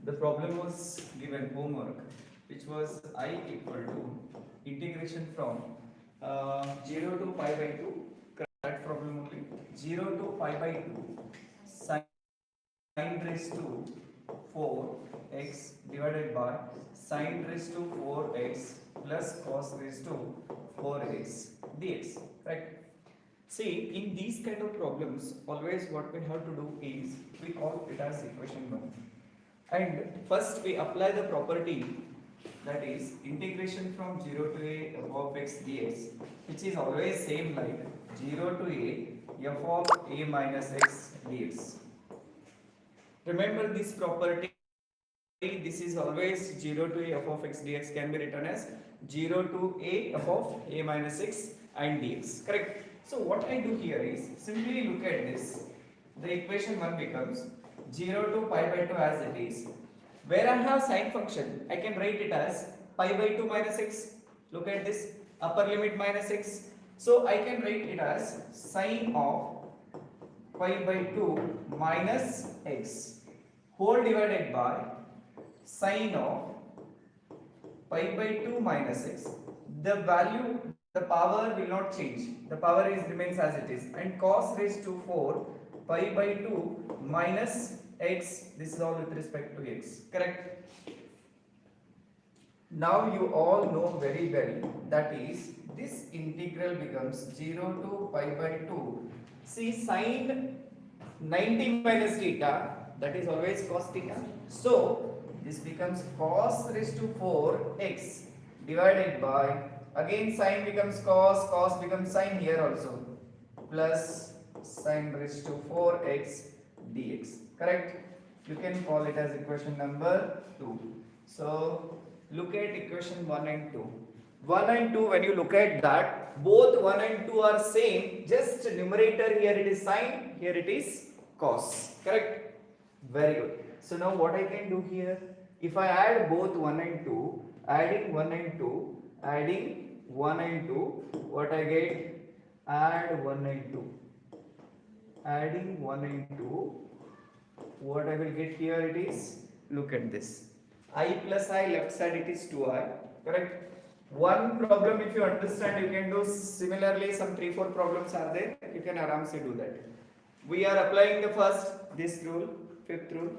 the problem was given homework, which was I equal to integration from 0 to pi by 2, correct problem only, 0 to pi by 2 sin raised to 4x divided by sin raised to 4x plus cos raised to 4x dx, correct. See, in these kind of problems, always what we have to do is we call it as equation 1. And first we apply the property, that is integration from 0 to a f of x dx, which is always same like 0 to a f of a minus x dx. Remember this property, this is always 0 to a f of x dx can be written as 0 to a f of a minus x and dx, correct. So what I do here is simply look at this, the equation 1 becomes 0 to pi by 2 as it is. Where I have sine function, I can write it as pi by 2 minus x. Look at this, upper limit minus x. So I can write it as sine of pi by 2 minus x whole divided by sine of pi by 2 minus x. The value, the power will not change. The power is remains as it is. And cos raised to 4 pi by 2 minus x, this is all with respect to x, correct. Now you all know very well, that is this integral becomes 0 to pi by 2. See, sine 90 minus theta, that is always cos theta. So this becomes cos raised to 4x divided by, again sine becomes cos, cos becomes sine here also, plus sine raised to 4x dx, correct. You can call it as equation number 2. So look at equation 1 and 2. 1 and 2, when you look at that, both 1 and 2 are same, just numerator here it is sine, here it is cos, correct. Very good. So now what I can do here, if I add both 1 and 2, adding 1 and 2, adding 1 and 2, what I get, add 1 and 2, adding 1 and 2, what I will get here it is, look at this, I plus I, left side it is 2I, correct. One problem if you understand, you can do similarly, some 3-4 problems are there, you can aramse do that. We are applying the first, this rule, fifth rule,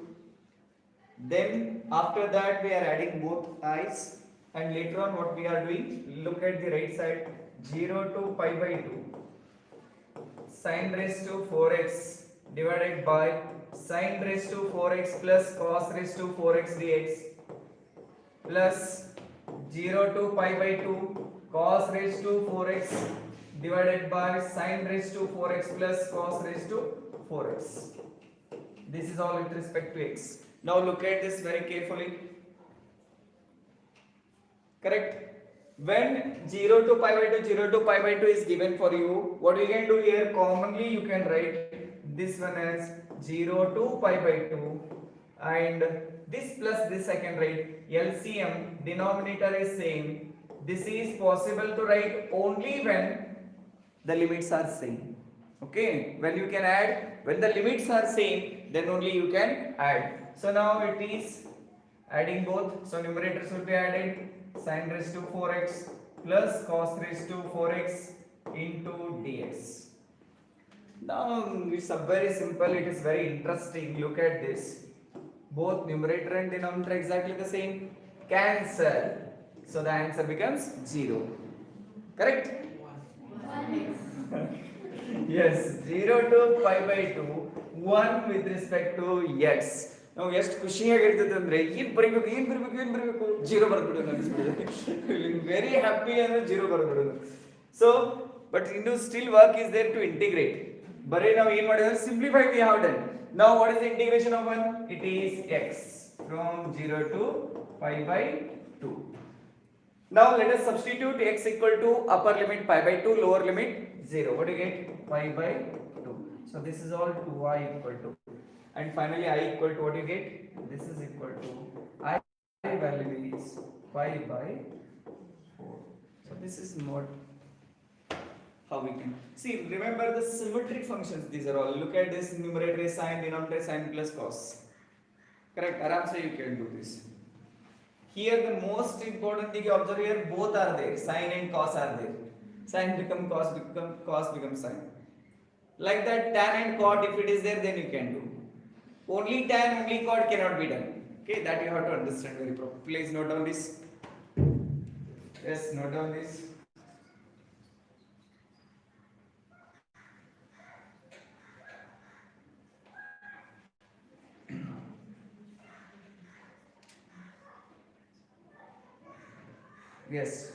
then after that we are adding both i's, and later on what we are doing, look at the right side, 0 to pi by 2 sin raised to 4x divided by sin raised to 4x plus cos raised to 4x dx plus 0 to pi by 2 cos raised to 4x divided by sin raised to 4x plus cos raised to 4x. This is all with respect to x. Now look at this very carefully, correct. When 0 to pi by 2, 0 to pi by 2 is given for you, what you can do here, commonly you can write this one as 0 to pi by 2, and this plus this I can write LCM, denominator is same. This is possible to write only when the limits are same. Okay, when you can add, when the limits are same, then only you can add. So now it is adding both, so numerators will be added, sin raised to 4x plus cos raised to 4x into dx. Now it's very simple, it is very interesting. Look at this, both numerator and denominator exactly the same, cancel, so the answer becomes 0, correct. Yes, 0 to pi by 2, 1 with respect to x. ನಾವು ಎಷ್ಟು ಖುಷಿಯಾಗಿರ್ತದೆ ಅಂದರೆ ಏನು ಬರೀಬೇಕು zero ಬರೆದ್ಬಿಡೋದು ಅನಿಸ್ಬಿಡೋದು, very happy ಅಂದರೆ zero ಬರೆದ್ಬಿಡೋದು. So but ಇನ್ನು still work is there to integrate. ಬರೀ ನಾವು ಏನು ಮಾಡಿದ್ರೆ simplify we have done. Now what is the integration of 1? It is x from 0 to pi by 2. Now let us substitute x equal to upper limit pi by 2, lower limit 0. What do you get? Pi by 2. So this is all 2i equal to, and finally I equal to, what you get? This is equal to I value is pi by 4. So this is not how we can see. Remember the symmetric functions, these are all. Look at this, numerator is sine, denominator is sine plus cos. Correct. Aram se you can do this. Here the most important thing you observe here, both are there. Sine and cos are there. Sine become cos become sine. Like that, tan and cot, if it is there, then you can do. Only tan, only cot cannot be done. Okay, that you have to understand very properly. Please note down this. Yes, note down this. Yes.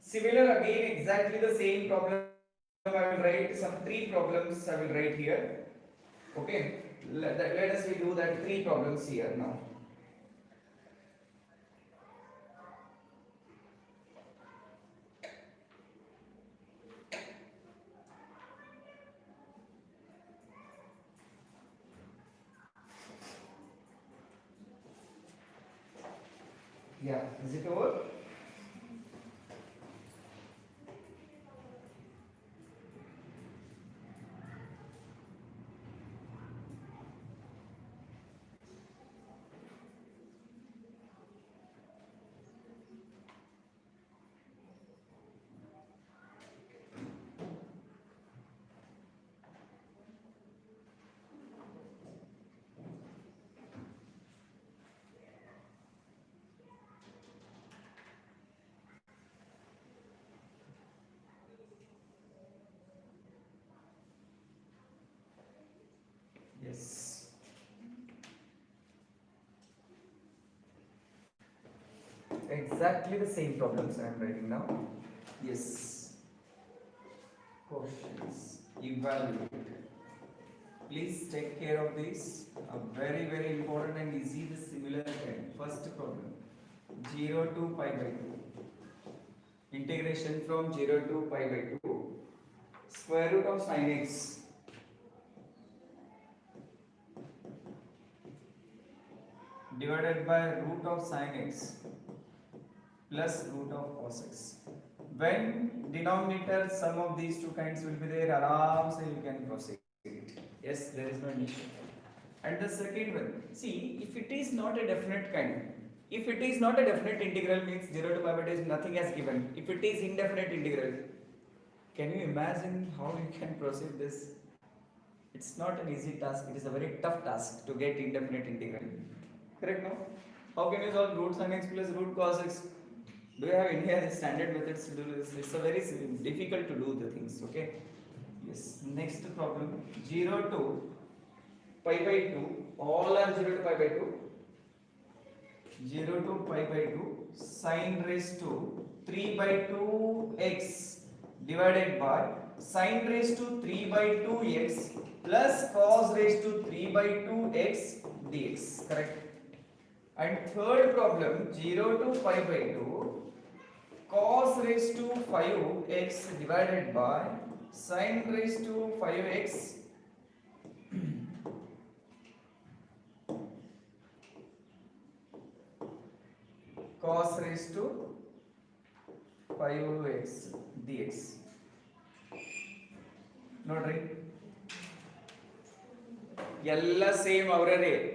Similar again, exactly the same problem. I will write some 3 problems. I will write here. Okay. Let us we do that 3 problems here now. Yeah. Is it over? Yes. Exactly the same problems I am writing now. Yes. Questions. Evaluate. Please take care of this. A very important and easy the similar kind. First problem. 0 to pi by 2. Integration from 0 to pi by 2. Square root of sin x divided by root of sin x plus root of cos x. When denominator sum of these two kinds will be there, aram se you can proceed. Yes, there is no issue. And the second one, see, if it is not a definite kind, if it is not a definite integral means 0 to pi by 2 is nothing as given. If it is indefinite integral, can you imagine how you can proceed this? It's not an easy task, it is a very tough task to get indefinite integral. Correct, no? How can you solve root sin x plus root cos x? Do you have any standard methods to do this? It's a very difficult to do the things, okay? Yes, next problem, 0 to pi by 2, all are 0 to pi by 2. 0 to pi by 2 sin raised to 3 by 2 x divided by sin raised to 3 by 2 x plus cos raised to 3 by 2 x dx. Correct? And third problem, 0 to pi by 2 cos raised to 5x divided by sin raised to 5x cos raised to 5x dx. Notary. Yalla same already.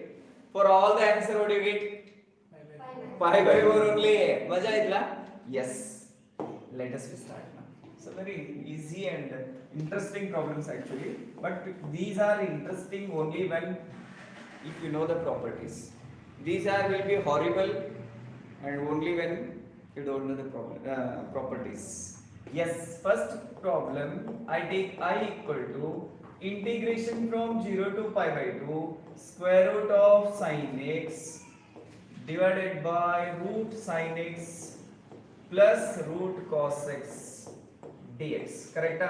For all the answer, what do you get? Pi by 4 only. Maja itla? Yes. Let us start now. So very easy and interesting problems actually. But these are interesting only when if you know the properties. These are will be horrible and only when you don't know the properties. Yes. First problem. I take I equal to integration from 0 to pi by 2 square root of sin x divided by root sin x plus root cos x dx. Correct?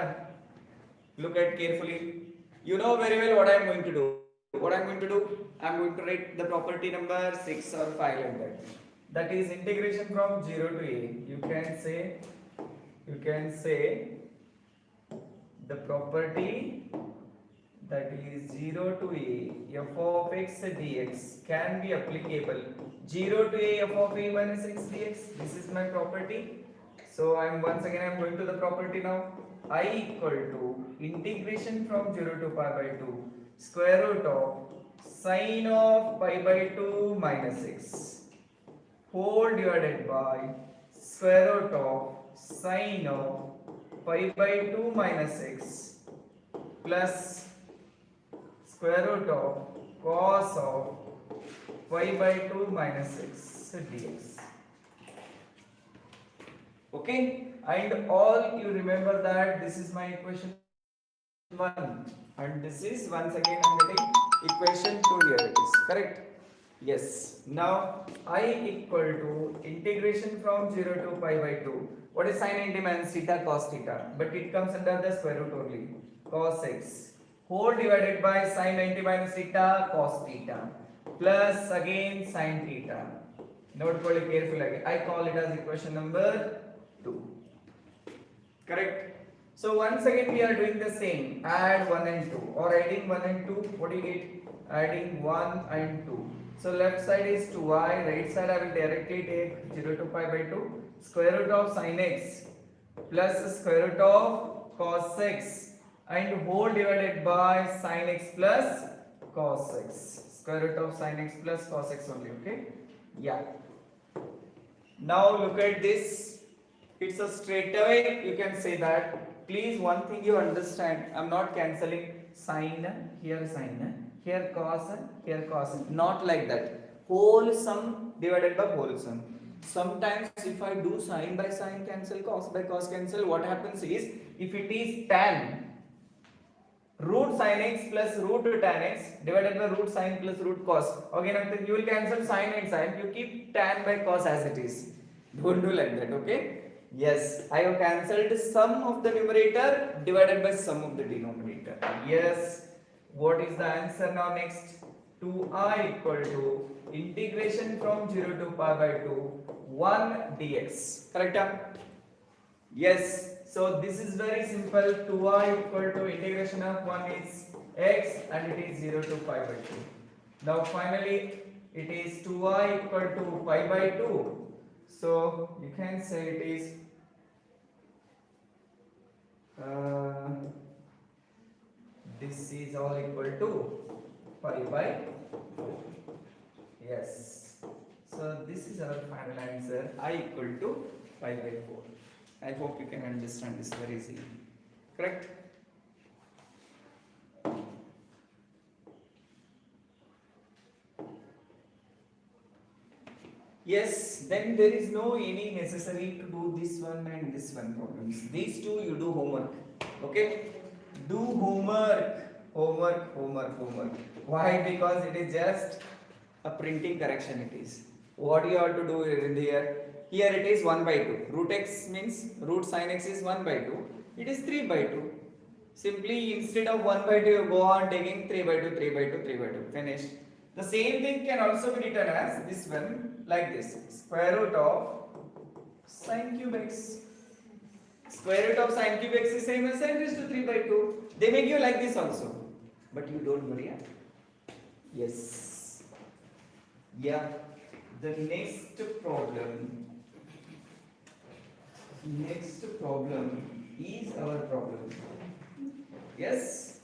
Look at carefully. You know very well what I am going to do. What I am going to do? I am going to write the property number 6 or 5 like that. That is integration from 0 to a. You can say the property that is 0 to a f of x dx can be applicable 0 to a f of a minus x dx. This is my property. So I am once again I am going to the property now. I equal to integration from 0 to pi by 2 square root of sine of pi by 2 minus 6 whole divided by square root of sine of pi by 2 minus 6 plus square root of cos of pi by 2 minus 6 dx. Okay, and all you remember that this is my equation 1 and this is once again I'm getting equation 2 here it is correct. Yes, now I equal to integration from 0 to pi by 2. What is sin 90 minus theta cos theta, but it comes under the square root only. Cos x whole divided by sin 90 minus theta cos theta plus again sin theta. Note carefully, I call it as equation number 2. Correct. So once again we are doing the same, add 1 and 2 or adding 1 and 2. What do you get? Adding 1 and 2. So left side is 2y, right side I will directly take 0 to pi by 2 square root of sin x plus square root of cos x and whole divided by sin x plus cos x. Square root of sin x plus cos x only. Okay, yeah. Now look at this. It's a straight away you can say that. Please, one thing you understand, I'm not cancelling sine here cos, not like that. Whole sum divided by whole sum. Sometimes if I do sine by sine cancel, cos by cos cancel, what happens is if it is tan root sin x plus root tan x divided by root sin plus root cos, again you will cancel sine and sine, you keep tan by cos as it is. Don't do like that, okay? Yes, I have cancelled sum of the numerator divided by sum of the denominator. Yes, what is the answer now next? 2I equal to integration from 0 to pi by 2 1 dx. Correct? Yes, so this is very simple. 2I equal to integration of 1 is x and it is 0 to pi by 2. Now finally it is 2I equal to pi by 2. So you can say it is this is all equal to pi by 4. Yes. So this is our final answer. I equal to pi by 4. I hope you can understand this very easily. Correct? Yes, then there is no any necessary to do this one and this one problems. These two you do homework. Okay? Do homework. Why? Because it is just a printing correction it is. What you have to do here? Here it is 1 by 2. Root x means root sin x is 1 by 2. It is 3 by 2. Simply instead of 1 by 2 you go on taking 3 by 2, 3 by 2, 3 by 2. Finished. The same thing can also be written as this one like this. Square root of sin cube x. Square root of sin cube x is same as sin raised to 3 by 2. They make you like this also. But you don't worry. Yes. Yeah. The next problem is our problem. Yes.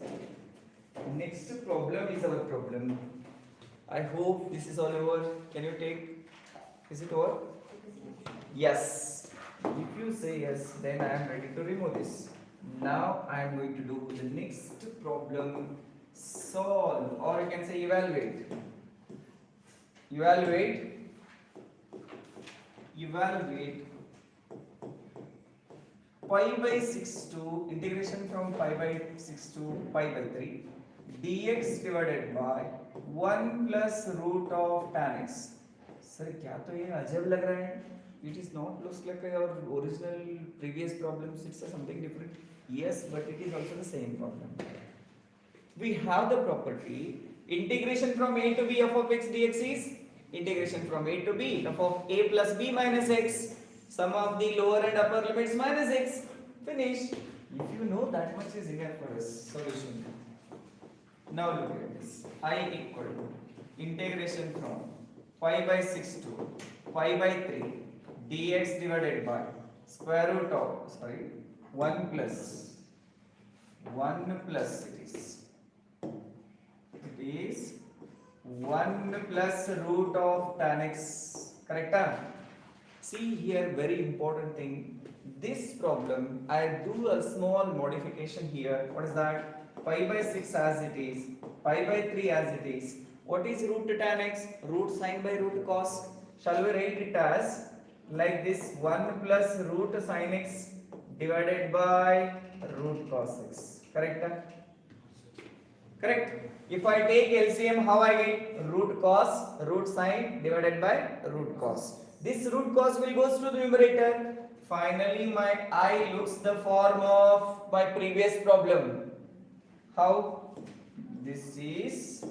Next problem is our problem. I hope this is all over. Can you take? Is it over? Yes. If you say yes, then I am ready to remove this. Now I am going to do the next problem. Solve, or you can say evaluate. Evaluate pi by 6 to integration from pi by 6 to pi by 3 dx divided by 1 plus root of tan x. Sir, क्या तो ये अजब लग रहा है? It is not looks like our original previous problems. It's something different. Yes, but it is also the same problem. We have the property integration from a to b f of x dx is integration from a to b f of a plus b minus x, sum of the lower and upper limits minus x. Finish. If you know that much is enough for us. Solution. Now look at this. I equal to integration from pi by 6 to pi by 3 dx divided by square root of 1 plus 1 plus it is 1 plus root of tan x, correct? See here, very important thing. This problem, I do a small modification here. What is that? Pi by 6 as it is, pi by 3 as it is. What is root tan x? Root sine by root cos. Shall we write it as like this, 1 plus root sine x divided by root cos x, correct? Correct. If I take LCM, how I get? Root cos, root sine divided by root cos. This root cos will goes to the numerator. Finally, my I looks the form of my previous problem. How? This is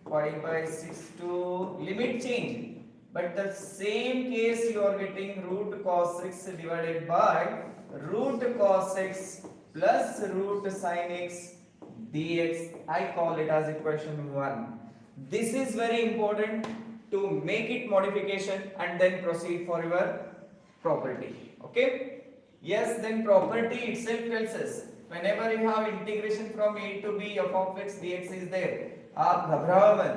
pi by 6 to limit change. But the same case you are getting root cos x divided by root cos x plus root sine x dx. I call it as equation 1. This is very important to make it modification and then proceed for your property. Okay? Yes, then property itself tells us whenever you have integration from a to b f of x dx is there. आप घबराओ मत.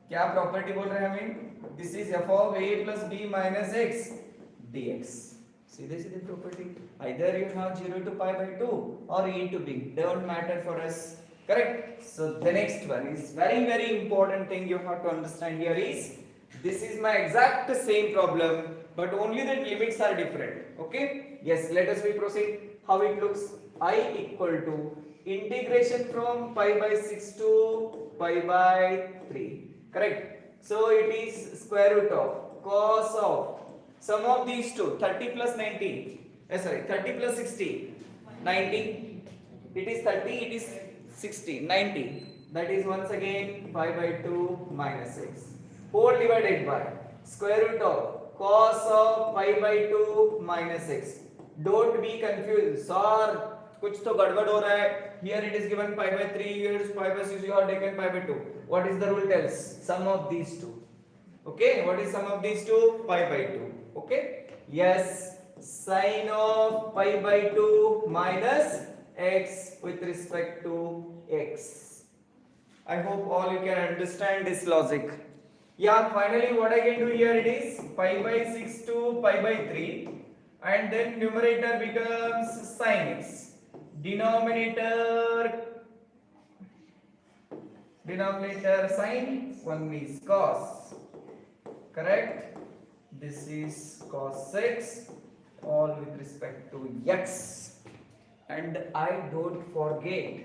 क्या property बोल रहे हैं हमें? This is f of a plus b minus x dx. सीधे property. Either you have 0 to pi by 2 or e to b. Don't matter for us. Correct? So the next one is very important thing you have to understand here is this is my exact same problem, but only the limits are different. Okay? Yes, let us proceed. How it looks? I equal to integration from pi by 6 to pi by 3. Correct? So it is square root of cos of sum of these two, 30 plus 90. 30 plus 60, 90. It is 30, it is 60, 90. That is once again pi by 2 minus x. Whole divided by square root of cos of pi by 2 minus x. Don't be confused. Sir, कुछ तो गड़बड़ हो रहा है. Here it is given pi by 3, here is pi by 6, you have taken pi by 2. What is the rule tells? Sum of these two. Okay, what is sum of these two? Pi by 2. Okay, yes, sine of pi by 2 minus x with respect to x. I hope all you can understand this logic. Yeah, finally what I can do here, it is pi by 6 to pi by 3 and then numerator becomes sine x. Denominator sine, one is cos. Correct? This is cos x all with respect to x. And I don't forget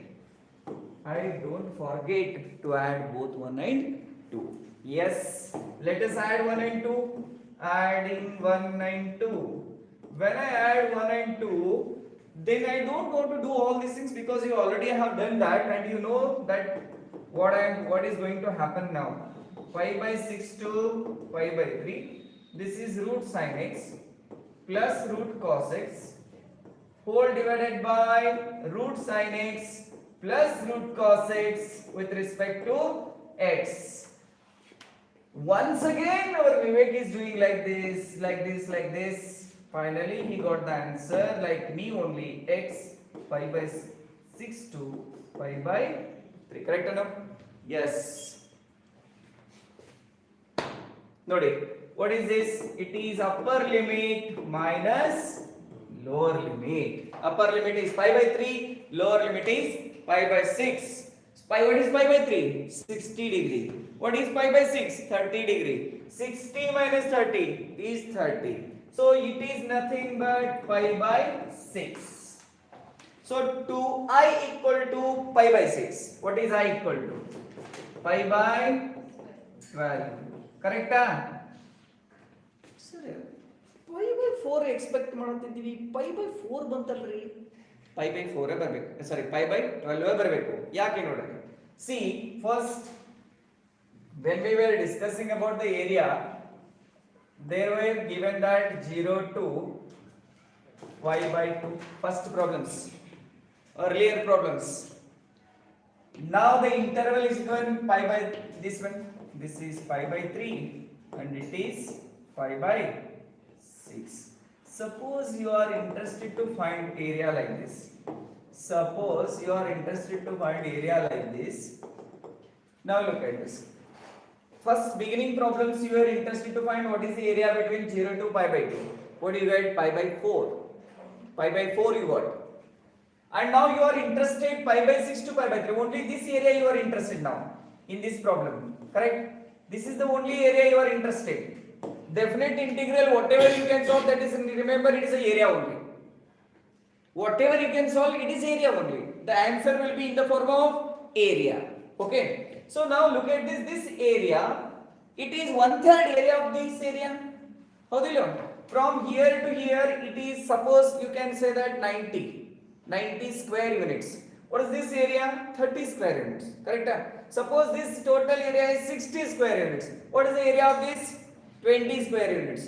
to add both 1 and 2. Yes, let us add 1 and 2. Adding 1 and 2. When I add 1 and 2, then I don't want to do all these things because you already have done that and you know that what is going to happen now. Pi by 6 to pi by 3. This is root sine x plus root cos x whole divided by root sine x plus root cos x with respect to x. Once again our Vivek is doing like this, like this, like this. Finally he got the answer like me only, x pi by 6 to pi by 3. Correct or no? Yes. Nodi, what is this? It is upper limit minus lower limit. Upper limit is pi by 3, lower limit is pi by 6. What is pi by 3? 60 degree. What is pi by 6? 30 degree. 60 minus 30 is 30. So it is nothing but pi by 6. So to I equal to pi by 6. What is I equal to? Pi by 12. Correct? Sir, pi by 4 expect ಮಾಡುತ್ತಿದ್ದೀವಿ. Pi by 4 ಬಂತಲ್ರಿ. Pi by 4 ಬರಬೇಕು. Sorry, pi by 12 ಬರಬೇಕು. ಯಾಕೆ ನೋಡ್ರಿ? See, first when we were discussing about the area, there were given that 0 to pi by 2. First problems, earlier problems. Now the interval is given pi by this one. This is pi by 3 and it is pi by 6. Suppose you are interested to find area like this. Suppose you are interested to find area like this. Now look at this. First beginning problems you are interested to find what is the area between 0 to pi by 2. What do you get? Pi by 4. Pi by 4 you got. And now you are interested pi by 6 to pi by 3. Only this area you are interested now in this problem. Correct? This is the only area you are interested. Definite integral, whatever you can solve, that is, remember, it is a area only. Whatever you can solve, it is area only. The answer will be in the form of area. Okay. So now look at this. This area, it is 1/3 area of this area. How do you know? From here to here, it is, suppose you can say that 90 square units. What is this area? 30 square units. Correct? Suppose this total area is 60 square units. What is the area of this? 20 square units.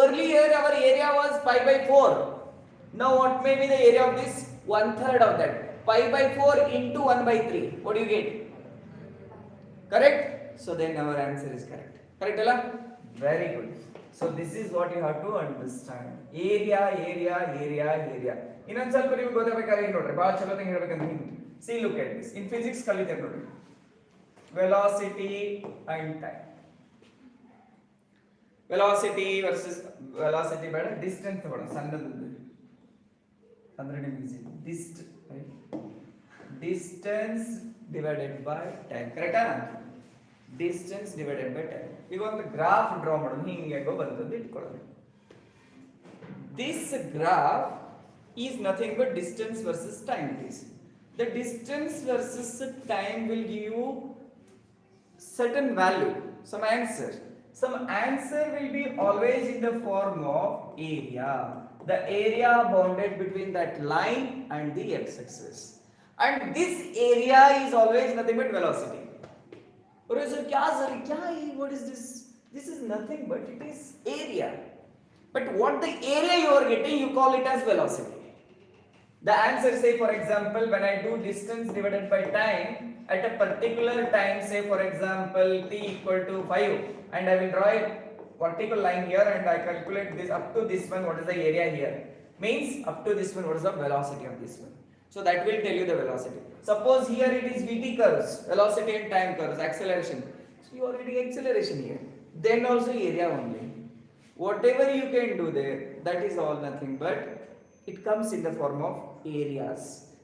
Earlier our area was pi by 4. Now what may be the area of this? 1/3 of that. Pi by 4 into 1 by 3. What do you get? Correct? So then our answer is correct. Correct, Ella? Very good. So this is what you have to understand. Area. ಇನ್ನೊಂದು ಸ್ವಲ್ಪ ನಿಮಗೆ ಗೊತ್ತಾಗಬೇಕಾದ್ರೆ ನೋಡ್ರಿ ಭಾಳ ಚಲೋ ತಂಗ ಹೇಳ್ಬೇಕಂತ ಹಿಂಗೆ. See, look at this. In physics ಕಲಿತೇವೆ ನೋಡ್ರಿ. Velocity and time. Velocity versus velocity ಬೇಡ, distance ತಗೊಳ್ಳೋಣ ಸಣ್ಣದು. ಅಂದ್ರೆ ನಿಮಗೆ easy. Distance divided by time. Correct? Distance divided by time. ಈಗ ಒಂದು ಗ್ರಾಫ್ ಡ್ರಾ ಮಾಡೋಣ. ಹಿಂಗೆ ಬಂತು ಅಂತ ಇಟ್ಕೊಳ್ಳೋಣ. This graph is nothing but distance versus time, please. The distance versus time will give you certain value, some answer. Some answer will be always in the form of area. The area bounded between that line and the x-axis. And this area is always nothing but velocity. Or sir, what is this? This is nothing but it is area. But what the area you are getting, you call it as velocity. The answer, say for example, when I do distance divided by time at a particular time, say for example t equal to 5, and I will draw a vertical line here and I calculate this up to this one, what is the area here? Means up to this one, what is the velocity of this one? So that will tell you the velocity. Suppose here it is vt curves, velocity and time curves, acceleration. So you are getting acceleration here. Then also area only. Whatever you can do there, that is all nothing but it comes in the form of areas.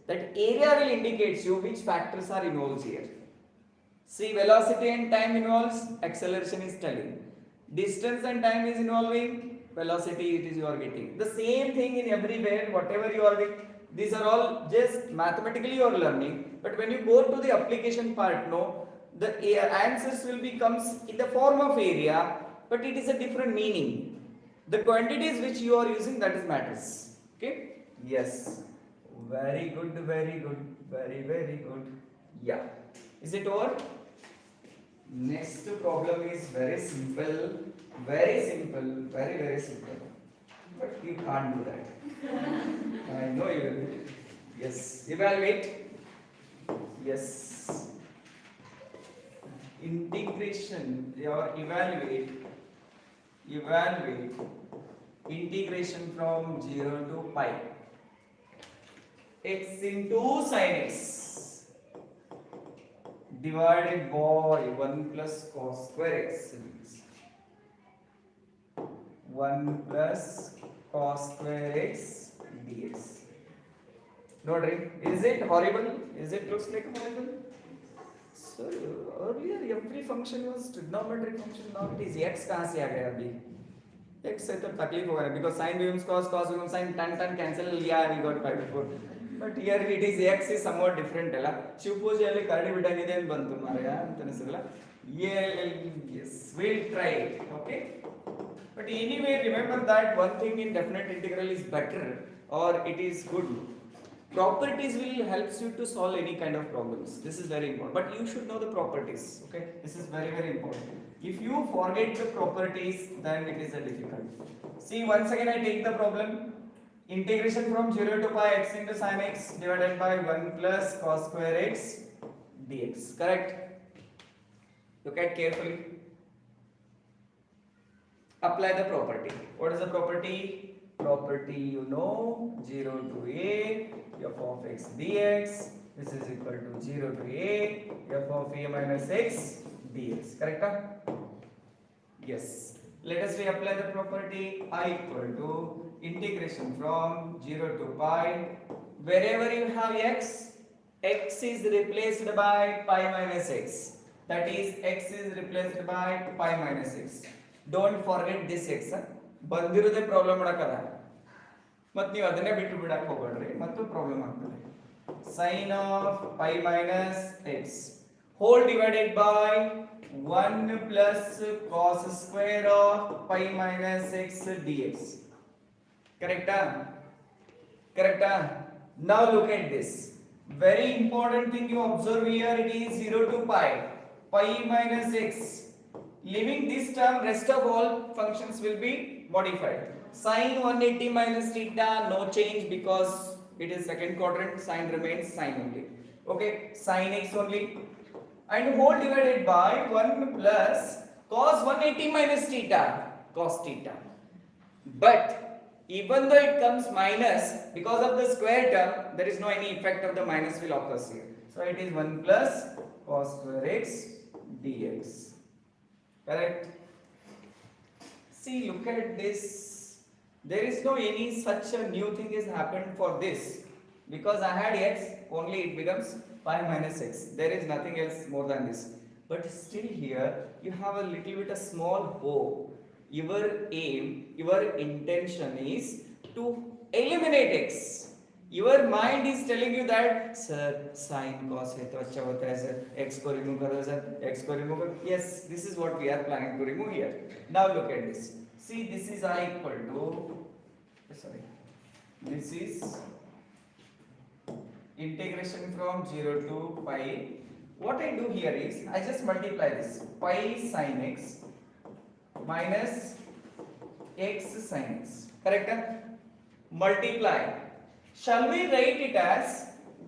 That area will indicate you which factors are involved here. See, velocity and time involves, acceleration is telling. Distance and time is involving, velocity it is you are getting. The same thing in everywhere, whatever you are getting. These are all just mathematically you are learning. But when you go to the application part, no, the answers will becomes in the form of area, but it is a different meaning. The quantities which you are using, that is matters. Okay? Yes. Very good. Very good. Yeah. Is it over? Next problem is very simple. Very simple. But you can't do that. I know you will. Yes. Evaluate. Yes. Integration or evaluate integration from 0 to pi x into sin x divided by 1 plus cos square x. 1 plus cos square x dx. Nodri, is it horrible? Is it looks like horrible? So earlier every function was trigonometric function. Now it is x. कहाँ से आ गया अभी? X से तो तकलीफ हो गया because sin becomes cos becomes sin, tan cancel लिया, we got pi by 4. But here it is x is somewhat different ಅಲ್ಲ. ಶಿವಪೂಜೆಯಲ್ಲಿ ಕರಡಿ ಬಿಡಾನಿದೆ ಅಂತ ಬಂತು ಮಾರಾಯ ಅಂತ ಅನಿಸಲ್ಲ. Yes, we'll try it. Okay. But anyway, remember that one thing in definite integral is better or it is good. Properties will helps you to solve any kind of problems. This is very important. But you should know the properties. Okay, this is very important. If you forget the properties, then it is a difficult. See, once again I take the problem. Integration from 0 to pi x into sin x divided by 1 plus cos square x dx. Correct? Look at carefully. Apply the property. What is the property? property you know, 0 to a f of x dx, this is equal to 0 to a f of a minus x dx. Correct? Yes. Let us reapply the property I equal to integration from 0 to pi. Wherever you have x, x is replaced by pi minus x. That is, x is replaced by pi minus x. Don't forget this x. ಬಂದಿರೋದೇ problem ಮಾಡಕಲ್ಲ, ಮತ್ತು ನೀವು ಅದನ್ನೇ ಬಿಟ್ಟು ಬಿಡಕ್ಕೆ ಹೋಗಬೇಡ್ರಿ, ಮತ್ತು problem ಆಗ್ತದೆ. Sin of pi minus x whole divided by 1 plus cos square of pi minus x dx. Correct? Correct? Now look at this. Very important thing you observe here, it is 0 to pi minus x. Leaving this term, rest of all functions will be modified. Sin 180 minus theta, no change because it is second quadrant, sin remains sin only. Okay, sin x only. And whole divided by 1 plus cos 180 minus theta, cos theta. But even though it comes minus, because of the square term, there is no any effect of the minus will occur here. So it is 1 plus cos square x dx. Correct? See, look at this. There is no any such a new thing has happened for this. Because I had x, only it becomes pi minus x. There is nothing else more than this. But still here, you have a little bit a small hope. Your aim, your intention is to eliminate x. Your mind is telling you that, sir, sin cos hai to acha hota hai sir, x ko remove karo sir, x ko remove karo. Yes, this is what we are planning to remove here. Now look at this. See, this is I equal to, sorry, this is integration from 0 to pi. What I do here is, I just multiply this, pi sin x minus x sin x. Correct? Multiply. Shall we write it as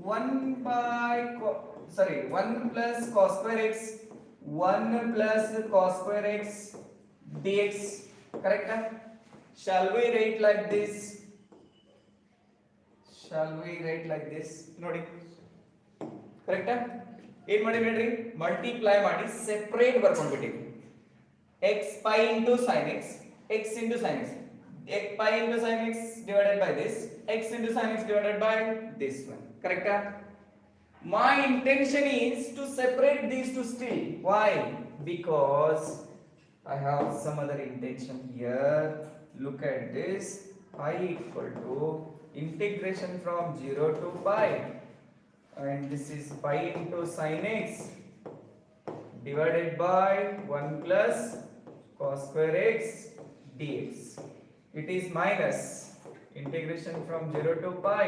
1 plus cos square x, 1 plus cos square x dx. Correct? Shall we write like this? Shall we write like this? Nodi. Correct? ಏನು ಮಾಡಿಬಿಡ್ರಿ, multiply ಮಾಡಿ separate ಬರ್ಕೊಂಡ್ಬಿಟ್ಟಿವಿ. x pi into sin x, x into sin x, x pi into sin x divided by this, x into sin x divided by this one. Correct? My intention is to separate these two still. Why? Because I have some other intention here. Look at this. I equal to integration from 0 to pi, and this is pi into sin x divided by 1 plus cos square x dx. It is minus integration from 0 to pi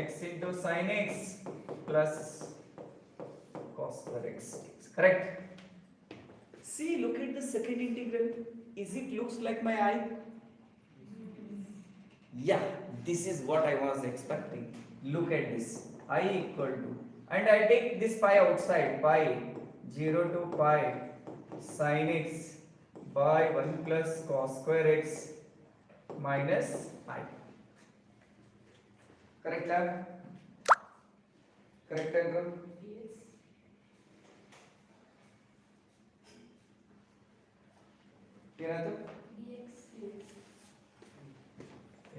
x into sin x plus cos square x. Correct? See, look at the second integral. Is it looks like my eye? Yeah, this is what I was expecting. Look at this. I equal to, and I take this pi outside, pi 0 to pi sin x by 1 plus cos square x minus I. Correct, lab? Correct, Andrew? Yes. ಏನಾಯ್ತು?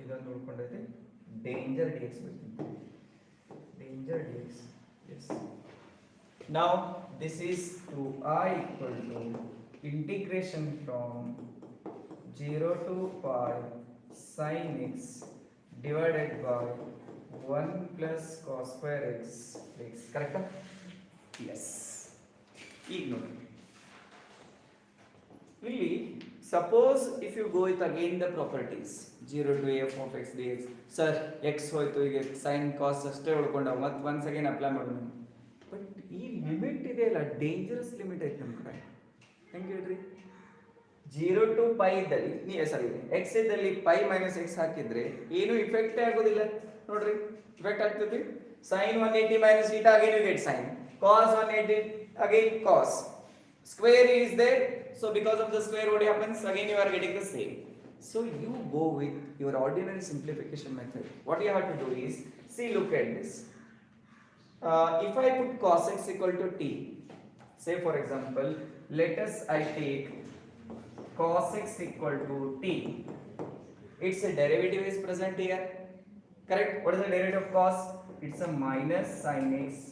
ಇದನ್ನು ನೋಡ್ಕೊಂಡೈತೆ danger dx ಬರ್ತೀನಿ. Danger dx. Yes. Now this is to I equal to integration from 0 to pi sin x divided by 1 plus cos square x dx. Correct? Yes. ಈಗ ನೋಡಿ, ಇಲ್ಲಿ suppose if you go with again the properties 0 to f of x dx, sir x ಹೋಯ್ತು, ಈಗ sin cos ಅಷ್ಟೇ ಉಳ್ಕೊಂಡಾವ, ಮತ್ತೆ once again apply ಮಾಡೋಣ. But ಈ limit ಇದೆ ಅಲ್ಲ, ಡೇಂಜರಸ್ ಲಿಮಿಟ್ ಐತೆ ನಮ್ಮ ಕಡೆ. ಹೆಂಗೆ ಹೇಳ್ರಿ, 0 to pi ಇದ್ದಲ್ಲಿ x ಇದ್ದಲ್ಲಿ pi minus x ಹಾಕಿದ್ರೆ ಏನು ಇಫೆಕ್ಟೇ ಆಗೋದಿಲ್ಲ ನೋಡ್ರಿ. ಇಫೆಕ್ಟ್ ಆಗ್ತದೆ sin 180 minus theta, again you get sin, cos 180 again cos, square is there, so because of the square what happens, again you are getting the same. So you go with your ordinary simplification method. What you have to do is, see, look at this. If I put cos x equal to t, say for example, let us I take cos x equal to t. Its a derivative is present here. Correct? What is the derivative of cos? It's a minus sin x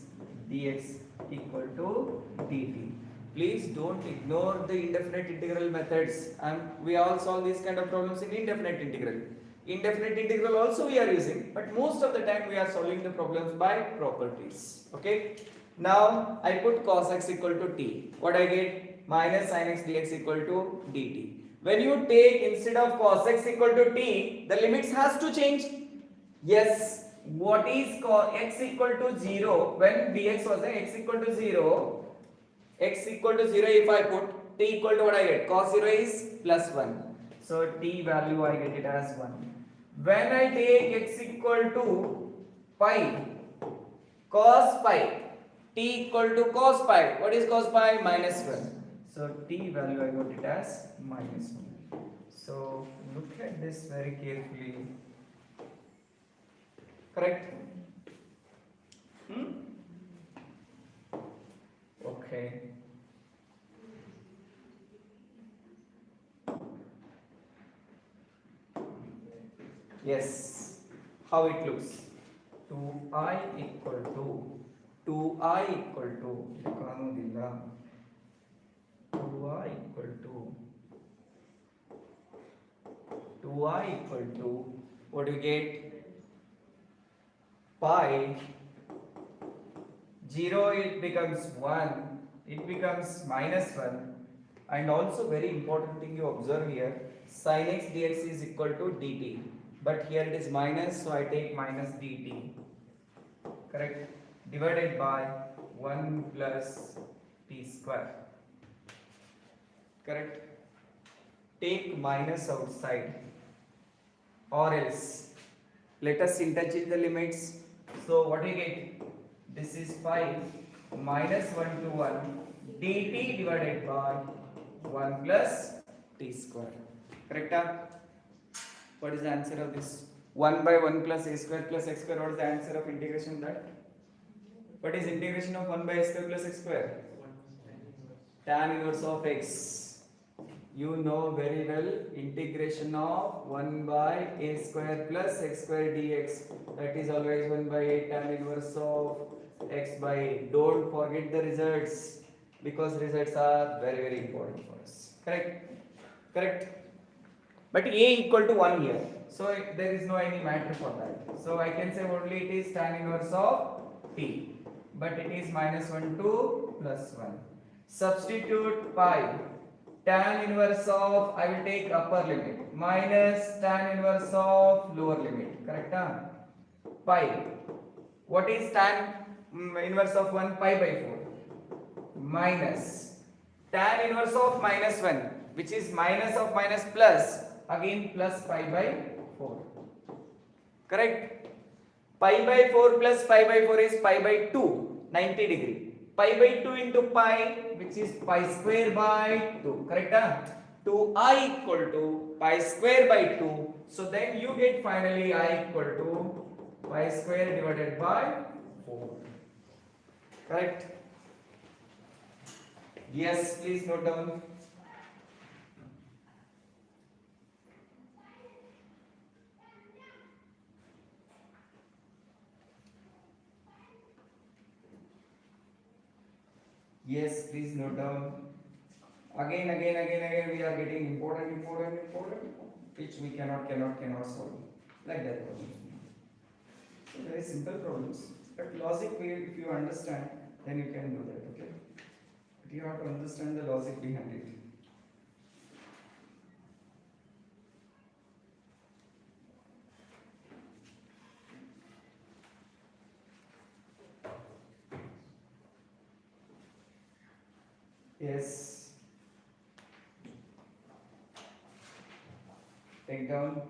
dx equal to dt. Please don't ignore the indefinite integral methods, and we all solve these kind of problems in indefinite integral. Indefinite integral also we are using, but most of the time we are solving the problems by properties. Okay. Now I put cos x equal to t. What I get? Minus sin x dx equal to dt. When you take instead of cos x equal to t, the limits has to change. Yes. What is cos x equal to 0 when dx was x equal to 0? X equal to 0, if I put t equal to what I get? Cos 0 is plus 1. So t value I get it as 1. When I take x equal to pi, cos pi, t equal to cos pi. What is cos pi? Minus 1. So t value I got it as minus 1. So look at this very carefully. Correct? Okay. Yes. How it looks? 2i equal to 2i equal to 2i equal to 2i equal to what do you get? Pi 0 it becomes 1, it becomes minus 1, and also very important thing you observe here, sin x dx is equal to dt, but here it is minus, so I take minus dt, correct, divided by 1 plus t square, correct. Take minus outside, or else let us interchange the limits. So what do you get? This is pi minus 1 to 1 dt divided by 1 plus t square. Correct? What is the answer of this? 1 by 1 plus a square plus x square. What is the answer of integration that? What is integration of 1 by a square plus x square? Tan inverse of x. You know very well, integration of 1 by a square plus x square dx, that is always 1 by a tan inverse of x by a. Don't forget the results, because results are very very important for us. Correct. But a equal to 1 here, so there is no any matter for that. So I can say only it is tan inverse of t, but it is minus 1 to plus 1. Substitute pi. Tan inverse of, I will take upper limit, minus tan inverse of lower limit, correct? Pi. What is tan inverse of 1? Pi by 4. Minus tan inverse of minus 1, which is minus of minus plus, again plus pi by 4. Correct? Pi by 4 plus pi by 4 is pi by 2, 90 degree. Pi by 2 into pi, which is pi square by 2, correct? 2i equal to pi square by 2. So then you get finally I equal to pi square divided by 4. Correct? Yes, please note down. Yes, please note down. Again, we are getting important, which we cannot solve. Like that problem. So very simple problems. But logic, if you understand, then you can do that, okay? But you have to understand the logic behind it. Yes. Take down.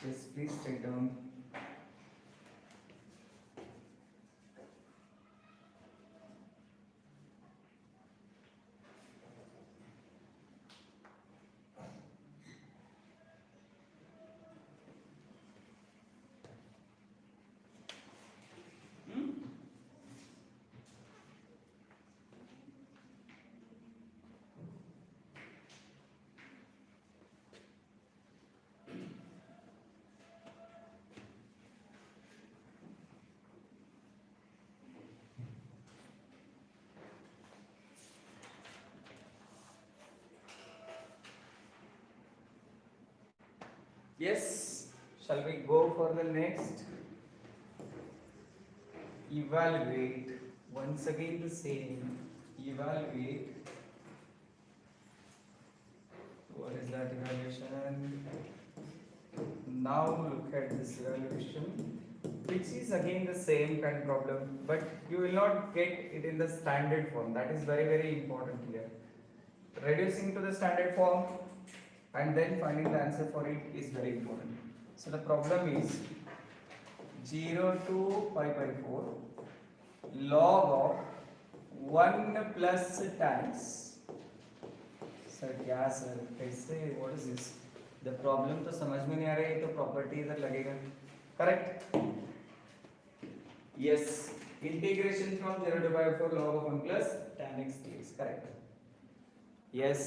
Yes, please take down. Yes, shall we go for the next? Evaluate, once again the same, evaluate. What is that evaluation? Now look at this evaluation, which is again the same kind of problem, but you will not get it in the standard form. That is very, very important here. Reducing to the standard form and then finding the answer for it is very important. So the problem is 0 to pi by 4 log of 1 plus tan x. Sir क्या sir कैसे, what is this? The problem तो समझ में नहीं आ रही है, तो property इधर लगेगा. Correct? Yes, integration from 0 to pi by 4 log of 1 plus tan x dx. Correct? Yes.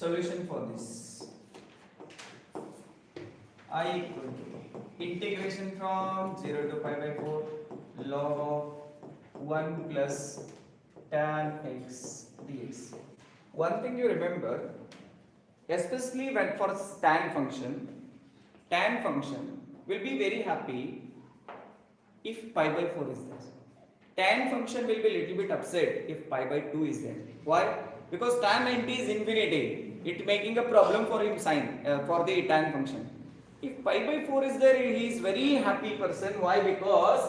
Solution for this. I equal to integration from 0 to pi by 4 log of 1 plus tan x dx. One thing you remember, especially when for tan function will be very happy if pi by 4 is there. Tan function will be little bit upset if pi by 2 is there. Why? Because tan 90 is infinity. It making a problem for him for the tan function. If pi by 4 is there, he is very happy person. Why? Because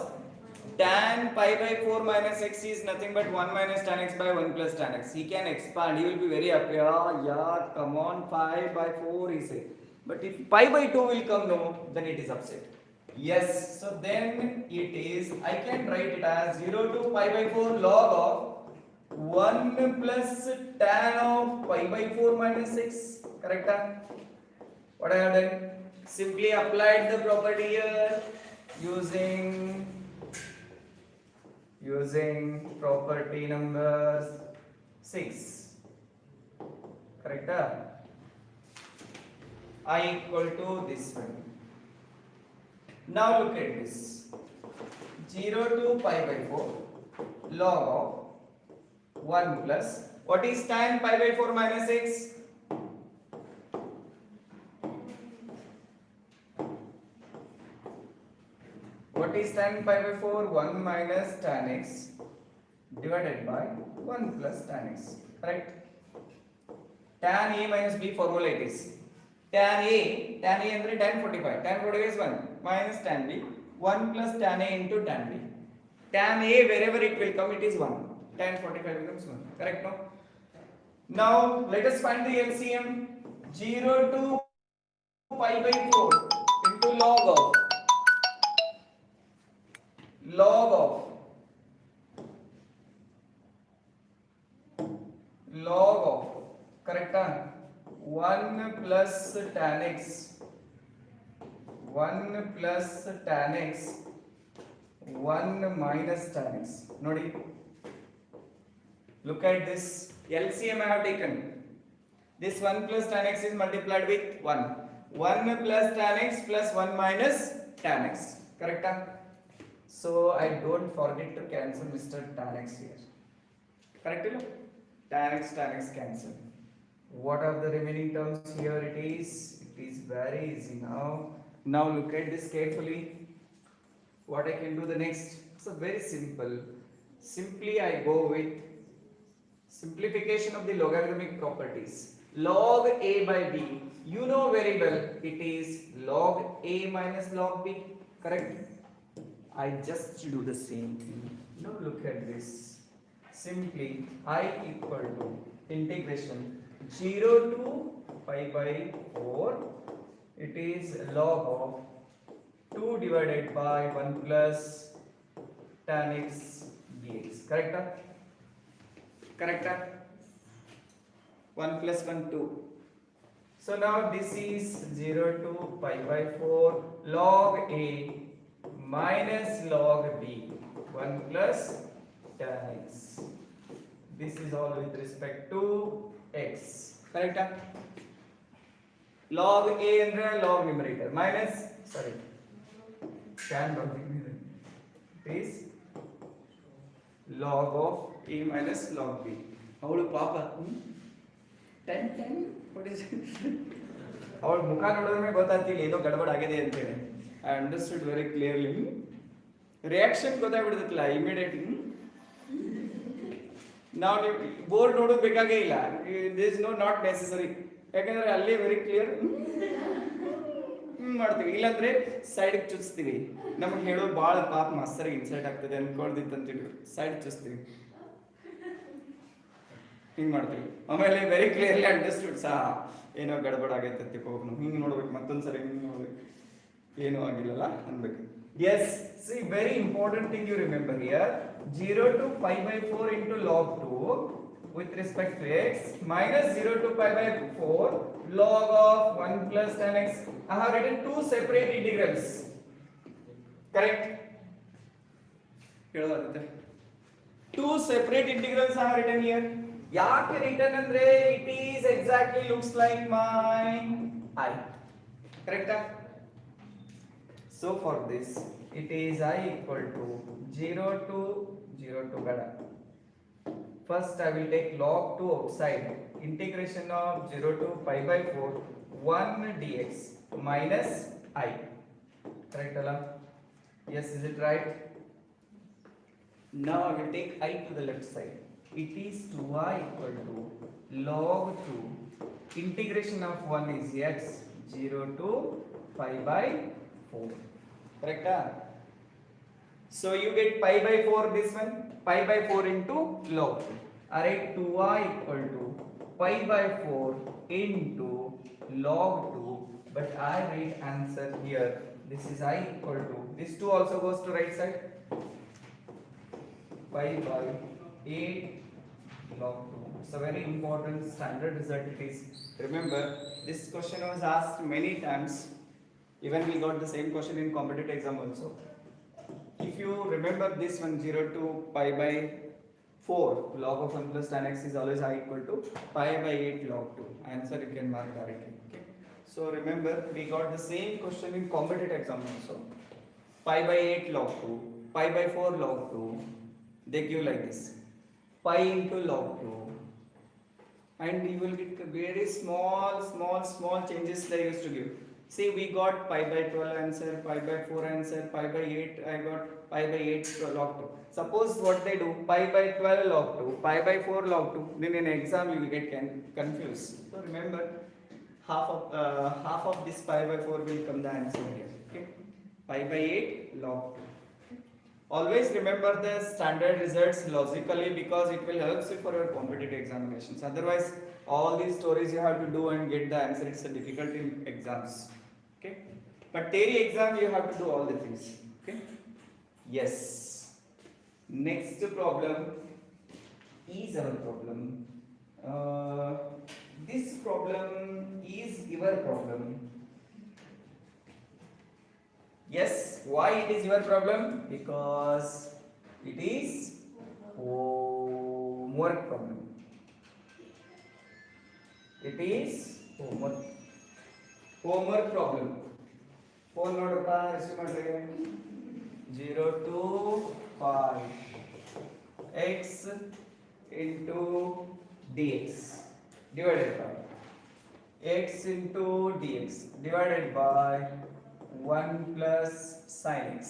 tan pi by 4 minus x is nothing but 1 minus tan x by 1 plus tan x. He can expand. He will be very happy. Yeah, come on, pi by 4 he say. But if pi by 2 will come, no, then it is upset. Yes, so then it is, I can write it as 0 to pi by 4 log of 1 plus tan of pi by 4 minus x. Correct? What I have done? Simply applied the property here using property number 6. Correct? I equal to this one. Now look at this. 0 to pi by 4 log of 1 plus, what is tan pi by 4 minus x? What is tan pi by 4? 1 minus tan x divided by 1 plus tan x. Correct? Tan a minus b formula it is. Tan a andre tan 45. Tan 45 is 1 minus tan b. 1 plus tan a into tan b. Tan a wherever it will come, it is 1. Tan 45 becomes 1. Correct? No? Now let us find the LCM. 0 to pi by 4 into log of correct? 1 plus tan x 1 plus tan x 1 minus tan x. Nodi, look at this. LCM I have taken. This 1 plus tan x is multiplied with 1. 1 plus tan x plus 1 minus tan x. Correct? So I don't forget to cancel Mr. tan x here. Correct? Tan x cancel. What are the remaining terms here? It is very easy now. Now look at this carefully. What I can do the next? It's a very simple. Simply I go with simplification of the logarithmic properties. Log a by b, you know very well, it is log a minus log b. Correct? I just do the same thing. Now look at this. Simply I equal to integration 0 to pi by 4. It is log of 2 divided by 1 plus tan x dx. Correct? 1 plus 1 2. So now this is 0 to pi by 4 log a minus log b 1 plus tan x. This is all with respect to x. Correct? Log a andre log numerator minus tan log numerator. It is log of a minus log b. ಅವಳು ಪಾಪ 10 what is it? ಅವಳ ಮುಖ ನೋಡಿದ್ರೆ ಗೊತ್ತಾಗ್ತಿಲ್ಲ ಏನೋ ಗಡಬಡ ಆಗಿದೆ ಅಂತೇಳಿ. I understood very clearly. Reaction ಗೊತ್ತಾಗ್ಬಿಡ್ತಲ್ಲ ಇಮಿಡಿಯೇಟ್. ನಾವು ನೀವು ಬೋರ್ಡ್ ನೋಡೋದು ಬೇಕಾಗೇ ಇಲ್ಲ. This no not necessary. ಯಾಕಂದ್ರೆ ಅಲ್ಲಿ ವೆರಿ ಕ್ಲಿಯರ್ ಮಾಡ್ತೀವಿ. ಇಲ್ಲಾಂದ್ರೆ ಸೈಡ್ಗೆ ಚುಚ್ತೀವಿ. ನಮಗೆ ಹೇಳೋದು ಭಾಳ ಪಾಪ ಮಾಸ್ತರಿಗೆ ಇನ್ಸಲ್ಟ್ ಆಗ್ತದೆ ಅನ್ಕೊಳ್ದಿತ್ತಂತೀವಿ. ಸೈಡ್ ಚುಚ್ತೀವಿ, ಹಿಂಗೆ ಮಾಡ್ತೀವಿ. ಆಮೇಲೆ ವೆರಿ ಕ್ಲಿಯರ್ಲಿ ಅಂಡರ್ಸ್ಟುಡ್ ಸಹ ಏನೋ ಗಡಬಡ ಆಗೈತೆ ಹೋಗಿ ನಾವು ಹಿಂಗೆ ನೋಡ್ಬೇಕು, ಮತ್ತೊಂದ್ಸರಿ ಹಿಂಗೆ ನೋಡ್ಬೇಕು, ಏನೂ ಆಗಿಲ್ಲಲ್ಲ ಅನ್ಬೇಕು. Yes, see very important thing you remember here. 0 to pi by 4 into log 2 with respect to x minus 0 to pi by 4 log of 1 plus tan x. I have written two separate integrals. Correct? ಹೇಳೋದಾಗುತ್ತೆ. Two separate integrals I have written here. ಯಾಕೆ return ಅಂದ್ರೆ it is exactly looks like my I. Correct? So for this it is I equal to 0 to beta. First I will take log 2 outside. Integration of 0 to pi by 4 1 dx minus I. Correct Allah? Yes, is it right? Now I will take I to the left side. It is 2I equal to log 2. Integration of 1 is x 0 to pi by 4. Correct? So you get pi by 4 this one. Pi by 4 into log 2. Alright, 2I equal to pi by 4 into log 2. But I write answer here. This is I equal to. This 2 also goes to right side. Pi by 8 log 2. It's a very important standard result it is. Remember, this question was asked many times. Even we got the same question in competitive exam also. If you remember this one, 0 to pi by 4 log of 1 plus tan x is always I equal to pi by 8 log 2. Answer you can mark directly. Okay. So remember, we got the same question in competitive exam also. Pi by 8 log 2, pi by 4 log 2. They give like this. Pi into log 2. And you will get very small changes they used to give. See, we got pi by 12 answer, pi by 4 answer, pi by 8, I got pi by 8 log 2. Suppose what they do, pi by 12 log 2, pi by 4 log 2, then in exam you will get confused. So remember, half of this pi by 4 will come the answer here. Okay? Pi by 8 log 2. Always remember the standard results logically because it will help you for your competitive examinations. Otherwise, all these stories you have to do and get the answer. It's a difficult in exams. Okay, but theory exam you have to do all the things. Okay, yes. Next problem is our problem. This problem is your problem. Yes, why it is your problem? Because it is homework problem. It is homework problem. Phone ನೋಡಪ್ಪ receive ಮಾಡ್ರಿ. 0 to pi x into dx divided by x into dx divided by 1 plus sin x.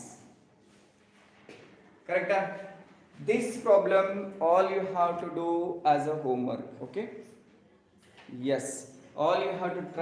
Correct? This problem all you have to do as a homework. Okay? Yes, all you have to try.